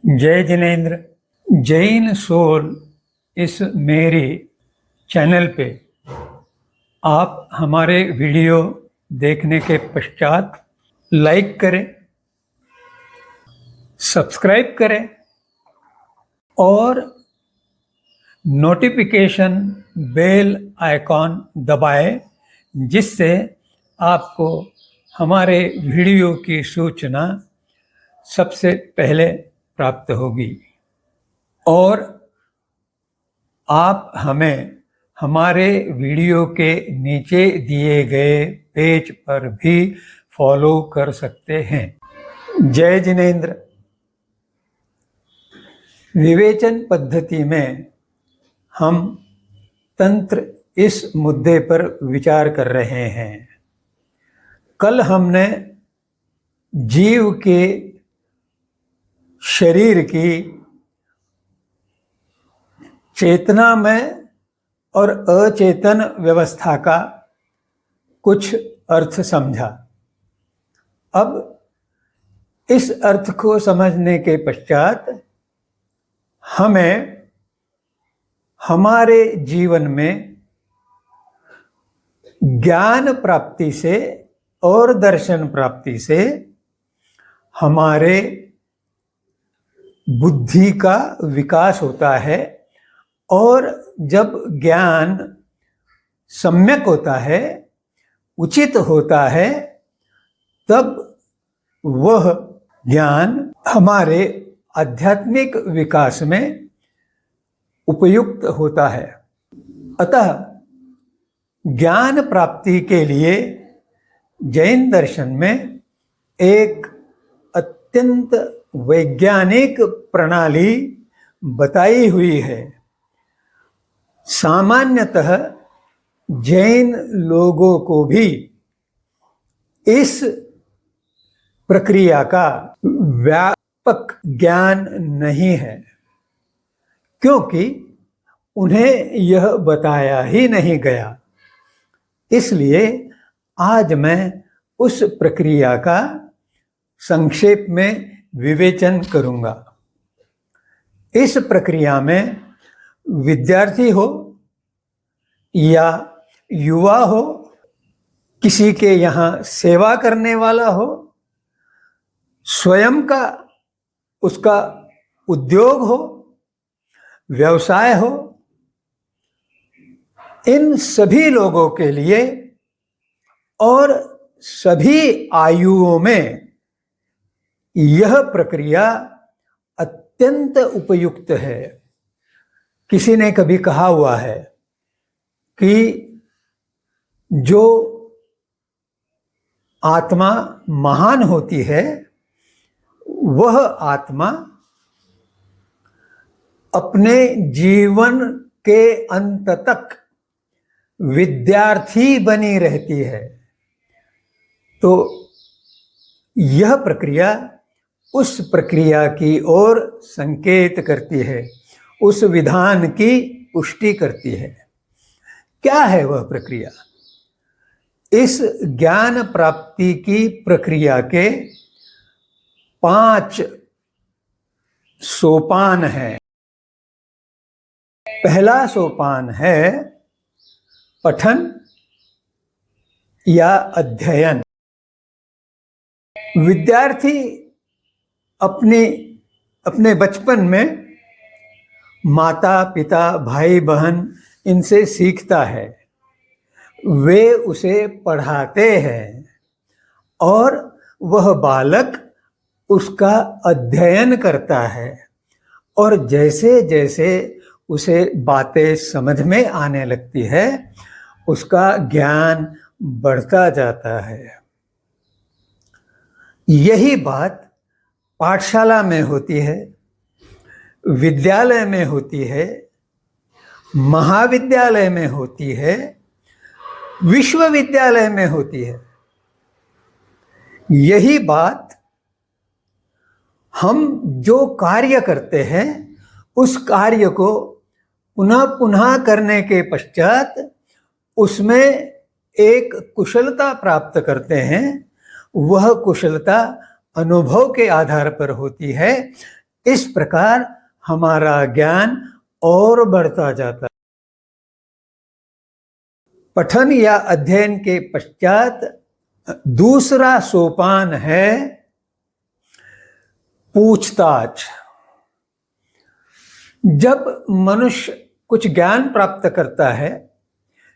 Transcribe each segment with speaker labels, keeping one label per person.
Speaker 1: जय जिनेन्द्र। जैन सोल इस मेरे चैनल पे आप हमारे वीडियो देखने के पश्चात लाइक करें, सब्सक्राइब करें और नोटिफिकेशन बेल आइकॉन दबाएं, जिससे आपको हमारे वीडियो की सूचना सबसे पहले प्राप्त होगी। और आप हमें हमारे वीडियो के नीचे दिए गए पेज पर भी फॉलो कर सकते हैं। जय जिनेन्द्र। विवेचन पद्धति में हम तंत्र इस मुद्दे पर विचार कर रहे हैं। कल हमने जीव के शरीर की चेतनामय और अचेतन व्यवस्था का कुछ अर्थ समझा। अब इस अर्थ को समझने के पश्चात हमें हमारे जीवन में ज्ञान प्राप्ति से और दर्शन प्राप्ति से हमारे बुद्धि का विकास होता है, और जब ज्ञान सम्यक होता है, उचित होता है, तब वह ज्ञान हमारे आध्यात्मिक विकास में उपयुक्त होता है। अतः ज्ञान प्राप्ति के लिए जैन दर्शन में एक अत्यंत वैज्ञानिक प्रणाली बताई हुई है। सामान्यतः जैन लोगों को भी इस प्रक्रिया का व्यापक ज्ञान नहीं है, क्योंकि उन्हें यह बताया ही नहीं गया। इसलिए आज मैं उस प्रक्रिया का संक्षेप में विवेचन करूंगा। इस प्रक्रिया में विद्यार्थी हो या युवा हो, किसी के यहाँ सेवा करने वाला हो, स्वयं का उसका उद्योग हो, व्यवसाय हो, इन सभी लोगों के लिए और सभी आयुओं में यह प्रक्रिया अत्यंत उपयुक्त है। किसी ने कभी कहा हुआ है कि जो आत्मा महान होती है, वह आत्मा अपने जीवन के अंत तक विद्यार्थी बनी रहती है। तो यह प्रक्रिया उस प्रक्रिया की ओर संकेत करती है, उस विधान की पुष्टि करती है। क्या है वह प्रक्रिया? इस ज्ञान प्राप्ति की प्रक्रिया के 5 सोपान हैं। पहला सोपान है पठन या अध्ययन। विद्यार्थी अपने बचपन में माता पिता भाई बहन इनसे सीखता है, वे उसे पढ़ाते हैं और वह बालक उसका अध्ययन करता है, और जैसे जैसे उसे बातें समझ में आने लगती है, उसका ज्ञान बढ़ता जाता है। यही बात पाठशाला में होती है, विद्यालय में होती है, महाविद्यालय में होती है, विश्वविद्यालय में होती है। यही बात हम जो कार्य करते हैं, उस कार्य को पुनः पुनः करने के पश्चात उसमें एक कुशलता प्राप्त करते हैं। वह कुशलता अनुभव के आधार पर होती है, इस प्रकार हमारा ज्ञान और बढ़ता जाता है। पठन या अध्ययन के पश्चात दूसरा सोपान है पूछताछ। जब मनुष्य कुछ ज्ञान प्राप्त करता है,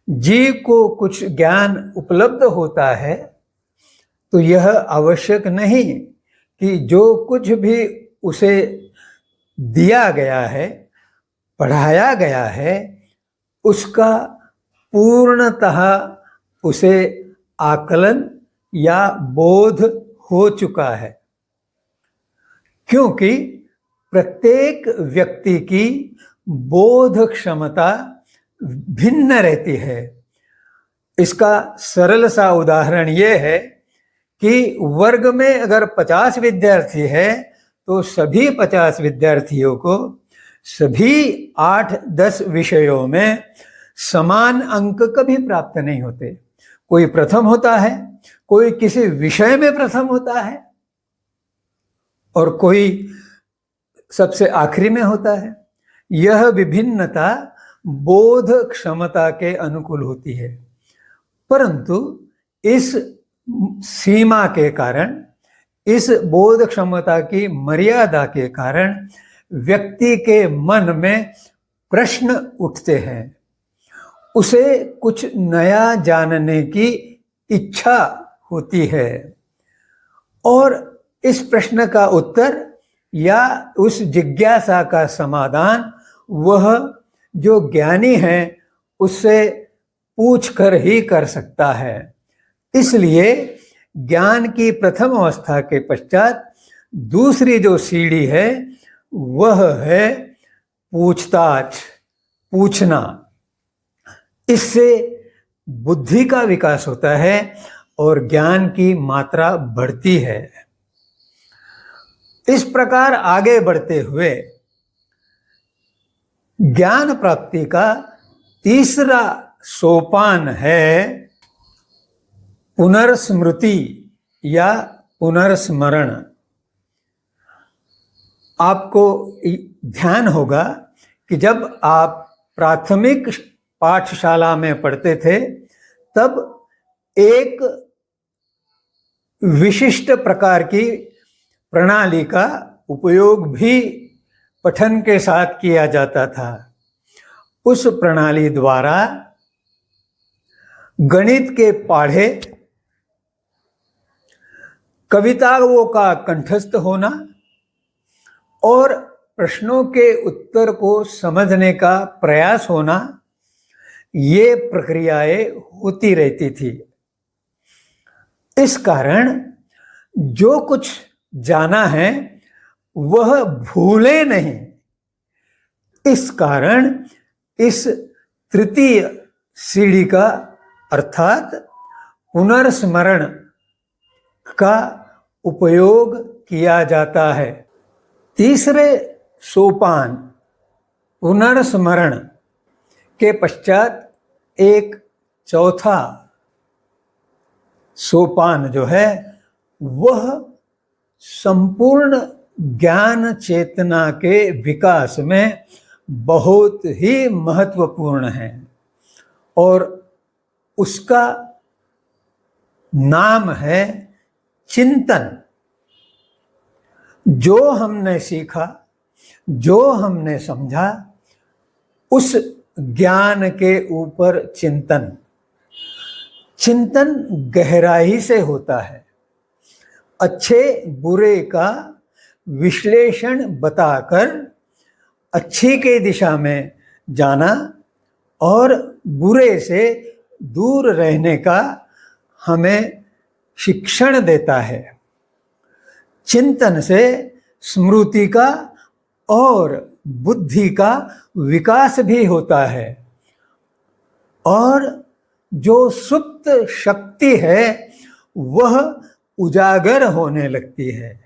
Speaker 1: जीव को कुछ ज्ञान उपलब्ध होता है, तो यह आवश्यक नहीं कि जो कुछ भी उसे दिया गया है, पढ़ाया गया है, उसका पूर्णतः उसे आकलन या बोध हो चुका है, क्योंकि प्रत्येक व्यक्ति की बोध क्षमता भिन्न रहती है। इसका सरल सा उदाहरण यह है कि वर्ग में अगर 50 विद्यार्थी है तो सभी 50 विद्यार्थियों को सभी 8-10 विषयों में समान अंक कभी प्राप्त नहीं होते। कोई प्रथम होता है, कोई किसी विषय में प्रथम होता है और कोई सबसे आखिरी में होता है। यह विभिन्नता बोध क्षमता के अनुकूल होती है, परंतु इस सीमा के कारण, इस बोध क्षमता की मर्यादा के कारण व्यक्ति के मन में प्रश्न उठते हैं। उसे कुछ नया जानने की इच्छा होती है और इस प्रश्न का उत्तर या उस जिज्ञासा का समाधान वह जो ज्ञानी है उससे पूछकर ही कर सकता है। इसलिए ज्ञान की प्रथम अवस्था के पश्चात दूसरी जो सीढ़ी है वह है पूछताछ, पूछना। इससे बुद्धि का विकास होता है और ज्ञान की मात्रा बढ़ती है। इस प्रकार आगे बढ़ते हुए ज्ञान प्राप्ति का तीसरा सोपान है पुनर्स्मृति या पुनर्स्मरण। आपको ध्यान होगा कि जब आप प्राथमिक पाठशाला में पढ़ते थे तब एक विशिष्ट प्रकार की प्रणाली का उपयोग भी पठन के साथ किया जाता था। उस प्रणाली द्वारा गणित के पाढ़े, कविताओं का कंठस्थ होना और प्रश्नों के उत्तर को समझने का प्रयास होना, ये प्रक्रियाएं होती रहती थी। इस कारण जो कुछ जाना है वह भूले नहीं। इस कारण इस तृतीय सीढ़ी का अर्थात पुनर्स्मरण का उपयोग किया जाता है। तीसरे सोपान पुनर्स्मरण के पश्चात एक चौथा सोपान जो है वह संपूर्ण ज्ञान चेतना के विकास में बहुत ही महत्वपूर्ण है और उसका नाम है चिंतन। जो हमने सीखा, जो हमने समझा, उस ज्ञान के ऊपर चिंतन गहराई से होता है। अच्छे बुरे का विश्लेषण बताकर अच्छी के दिशा में जाना और बुरे से दूर रहने का हमें शिक्षण देता है। चिंतन से स्मृति का और बुद्धि का विकास भी होता है और जो सुप्त शक्ति है वह उजागर होने लगती है।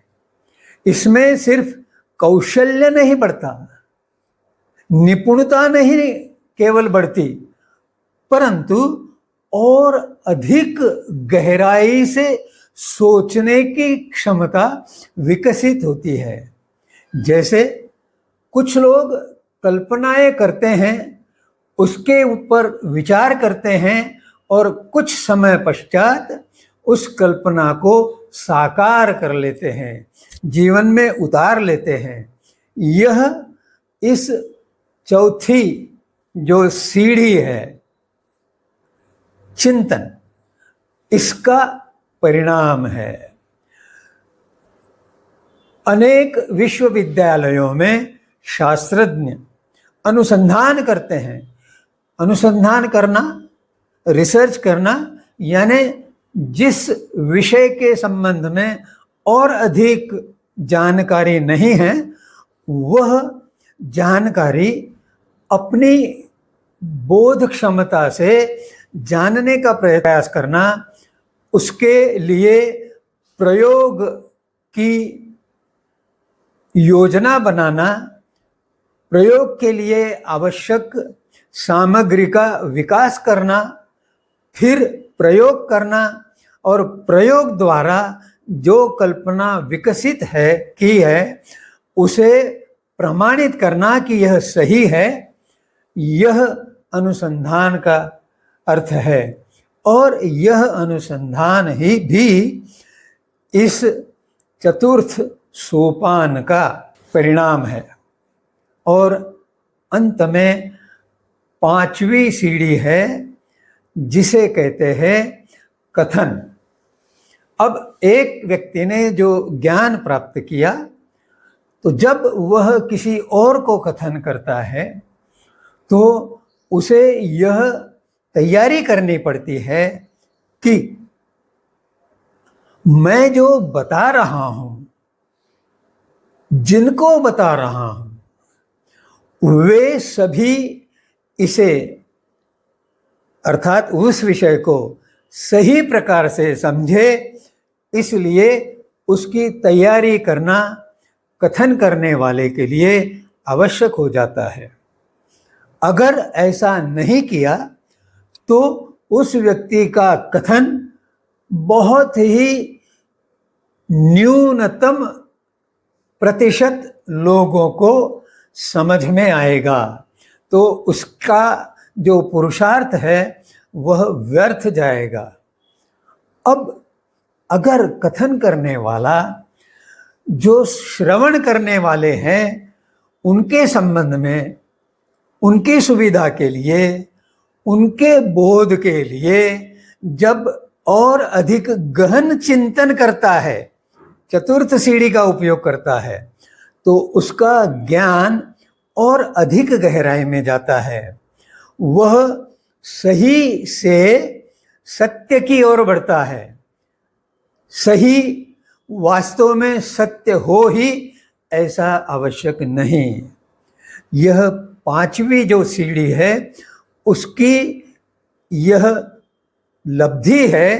Speaker 1: इसमें सिर्फ कौशल्य नहीं बढ़ता, निपुणता नहीं केवल बढ़ती, परंतु और अधिक गहराई से सोचने की क्षमता विकसित होती है। जैसे कुछ लोग कल्पनाएं करते हैं, उसके ऊपर विचार करते हैं और कुछ समय पश्चात उस कल्पना को साकार कर लेते हैं, जीवन में उतार लेते हैं। यह इस चौथी जो सीढ़ी है, चिंतन, इसका परिणाम है। अनेक विश्वविद्यालयों में शास्त्रज्ञ अनुसंधान करते हैं। अनुसंधान करना, रिसर्च करना, यानी जिस विषय के संबंध में और अधिक जानकारी नहीं है, वह जानकारी अपनी बोध क्षमता से जानने का प्रयास करना, उसके लिए प्रयोग की योजना बनाना, प्रयोग के लिए आवश्यक सामग्री का विकास करना, फिर प्रयोग करना और प्रयोग द्वारा जो कल्पना विकसित है की है उसे प्रमाणित करना कि यह सही है। यह अनुसंधान का अर्थ है और यह अनुसंधान ही भी इस चतुर्थ सोपान का परिणाम है। और अंत में पांचवी सीढ़ी है जिसे कहते हैं कथन। अब एक व्यक्ति ने जो ज्ञान प्राप्त किया, तो जब वह किसी और को कथन करता है तो उसे यह तैयारी करनी पड़ती है कि मैं जो बता रहा हूं, जिनको बता रहा हूं, वे सभी इसे अर्थात उस विषय को सही प्रकार से समझे, इसलिए उसकी तैयारी करना कथन करने वाले के लिए आवश्यक हो जाता है। अगर ऐसा नहीं किया तो उस व्यक्ति का कथन बहुत ही न्यूनतम प्रतिशत लोगों को समझ में आएगा, तो उसका जो पुरुषार्थ है वह व्यर्थ जाएगा। अब अगर कथन करने वाला जो श्रवण करने वाले हैं उनके संबंध में, उनकी सुविधा के लिए, उनके बोध के लिए जब और अधिक गहन चिंतन करता है, चतुर्थ सीढ़ी का उपयोग करता है, तो उसका ज्ञान और अधिक गहराई में जाता है। वह सही से सत्य की ओर बढ़ता है। सही वास्तव में सत्य हो ही ऐसा आवश्यक नहीं। यह पांचवी जो सीढ़ी है उसकी यह लब्धि है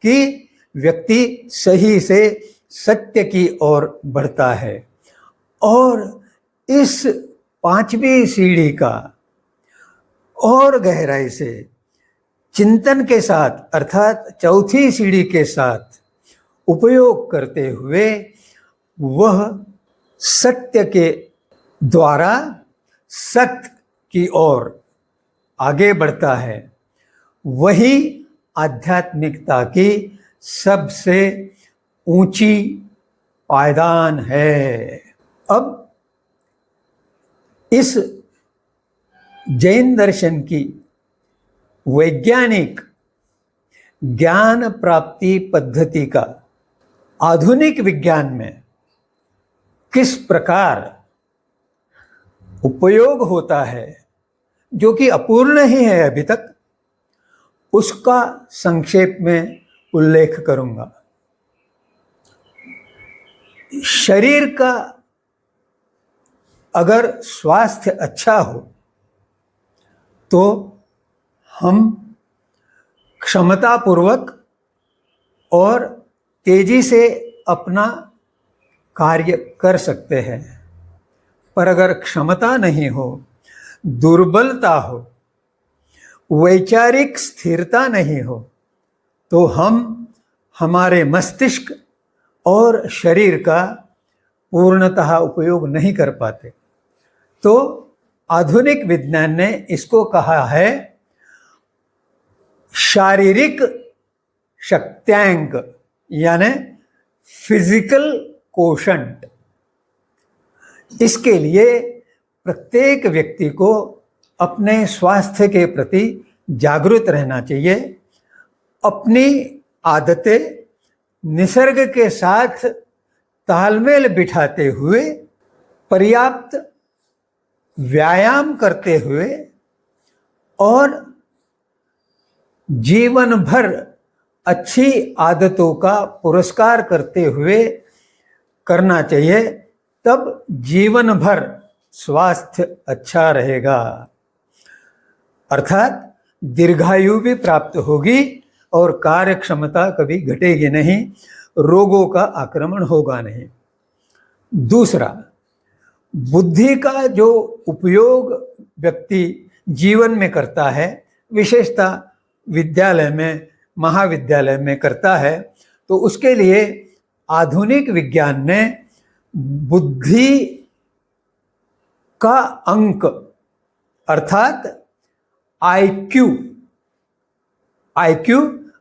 Speaker 1: कि व्यक्ति सही से सत्य की ओर बढ़ता है। और इस पांचवी सीढ़ी का और गहराई से चिंतन के साथ अर्थात चौथी सीढ़ी के साथ उपयोग करते हुए वह सत्य के द्वारा सत्य की ओर आगे बढ़ता है। वही आध्यात्मिकता की सबसे ऊंची पायदान है। अब इस जैन दर्शन की वैज्ञानिक ज्ञान प्राप्ति पद्धति का आधुनिक विज्ञान में किस प्रकार उपयोग होता है, जो कि अपूर्ण ही है अभी तक, उसका संक्षेप में उल्लेख करूंगा। शरीर का अगर स्वास्थ्य अच्छा हो तो हम क्षमतापूर्वक और तेजी से अपना कार्य कर सकते हैं। पर अगर क्षमता नहीं हो, दुर्बलता हो, वैचारिक स्थिरता नहीं हो, तो हम हमारे मस्तिष्क और शरीर का पूर्णतः उपयोग नहीं कर पाते। तो आधुनिक विज्ञान ने इसको कहा है शारीरिक शक्त्यांक, यानी फिजिकल कोशंट। इसके लिए प्रत्येक व्यक्ति को अपने स्वास्थ्य के प्रति जागरूक रहना चाहिए, अपनी आदतें निसर्ग के साथ तालमेल बिठाते हुए, पर्याप्त व्यायाम करते हुए और जीवन भर अच्छी आदतों का पुरस्कार करते हुए करना चाहिए, तब जीवन भर स्वास्थ्य अच्छा रहेगा। अर्थात दीर्घायु भी प्राप्त होगी और कार्य क्षमता कभी घटेगी नहीं, रोगों का आक्रमण होगा नहीं। दूसरा, बुद्धि का जो उपयोग व्यक्ति जीवन में करता है, विशेषतः विद्यालय में, महाविद्यालय में करता है, तो उसके लिए आधुनिक विज्ञान ने बुद्धि का अंक अर्थात आईक्यू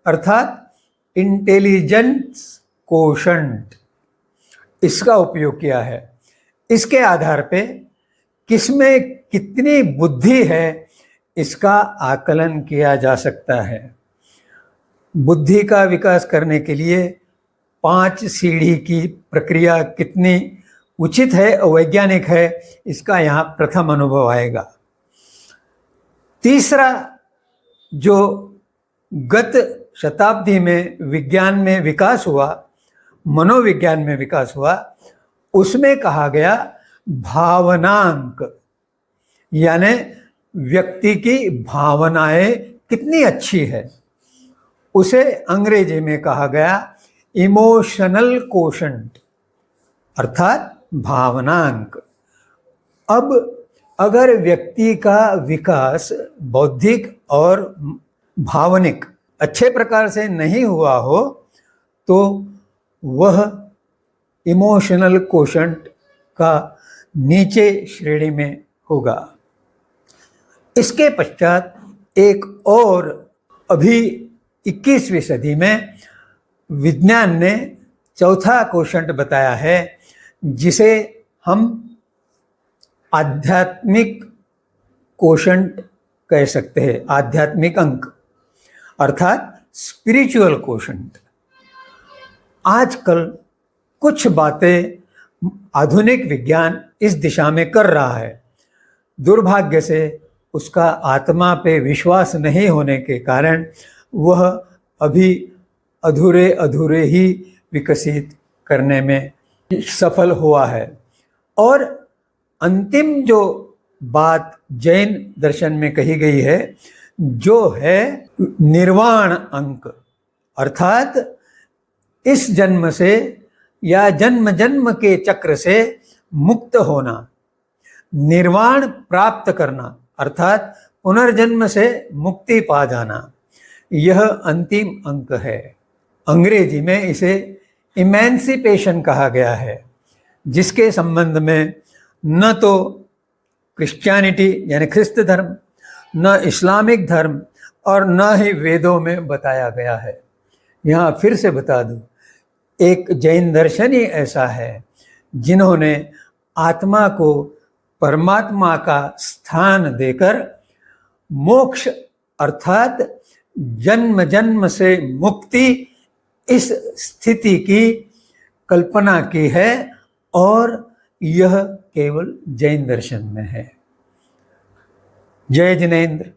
Speaker 1: अर्थात इंटेलिजेंस कोशंट, इसका उपयोग किया है। इसके आधार पे किसमें कितनी बुद्धि है इसका आकलन किया जा सकता है। बुद्धि का विकास करने के लिए 5 सीढ़ी की प्रक्रिया कितनी उचित है और वैज्ञानिक है, इसका यहाँ प्रथम अनुभव आएगा। तीसरा, जो गत शताब्दी में विज्ञान में विकास हुआ, मनोविज्ञान में विकास हुआ, उसमें कहा गया भावनांक, यानी व्यक्ति की भावनाएं कितनी अच्छी है, उसे अंग्रेजी में कहा गया इमोशनल कोशंट अर्थात भावनांक। अब अगर व्यक्ति का विकास बौद्धिक और भावनिक अच्छे प्रकार से नहीं हुआ हो तो वह इमोशनल कोशंट का नीचे श्रेणी में होगा। इसके पश्चात एक और अभी 21वीं सदी में विज्ञान ने चौथा कोशंट बताया है, जिसे हम आध्यात्मिक कोशंट कह सकते हैं, आध्यात्मिक अंक अर्थात स्पिरिचुअल कोशंट। आजकल कुछ बातें आधुनिक विज्ञान इस दिशा में कर रहा है, दुर्भाग्य से उसका आत्मा पे विश्वास नहीं होने के कारण वह अभी अधूरे ही विकसित करने में सफल हुआ है। और अंतिम जो बात जैन दर्शन में कही गई है, जो है निर्वाण अंक अर्थात इस जन्म से या जन्म जन्म के चक्र से मुक्त होना, निर्वाण प्राप्त करना अर्थात पुनर्जन्म से मुक्ति पा जाना, यह अंतिम अंक है। अंग्रेजी में इसे इमेंसिपेशन कहा गया है, जिसके संबंध में न तो क्रिश्चियनिटी यानी ख्रिस्त धर्म, न इस्लामिक धर्म और न ही वेदों में बताया गया है। यहाँ फिर से बता दूं, एक जैन दर्शन ही ऐसा है जिन्होंने आत्मा को परमात्मा का स्थान देकर मोक्ष अर्थात जन्म जन्म से मुक्ति, इस स्थिति की कल्पना की है और यह केवल जैन दर्शन में है। जय जिनेंद्र।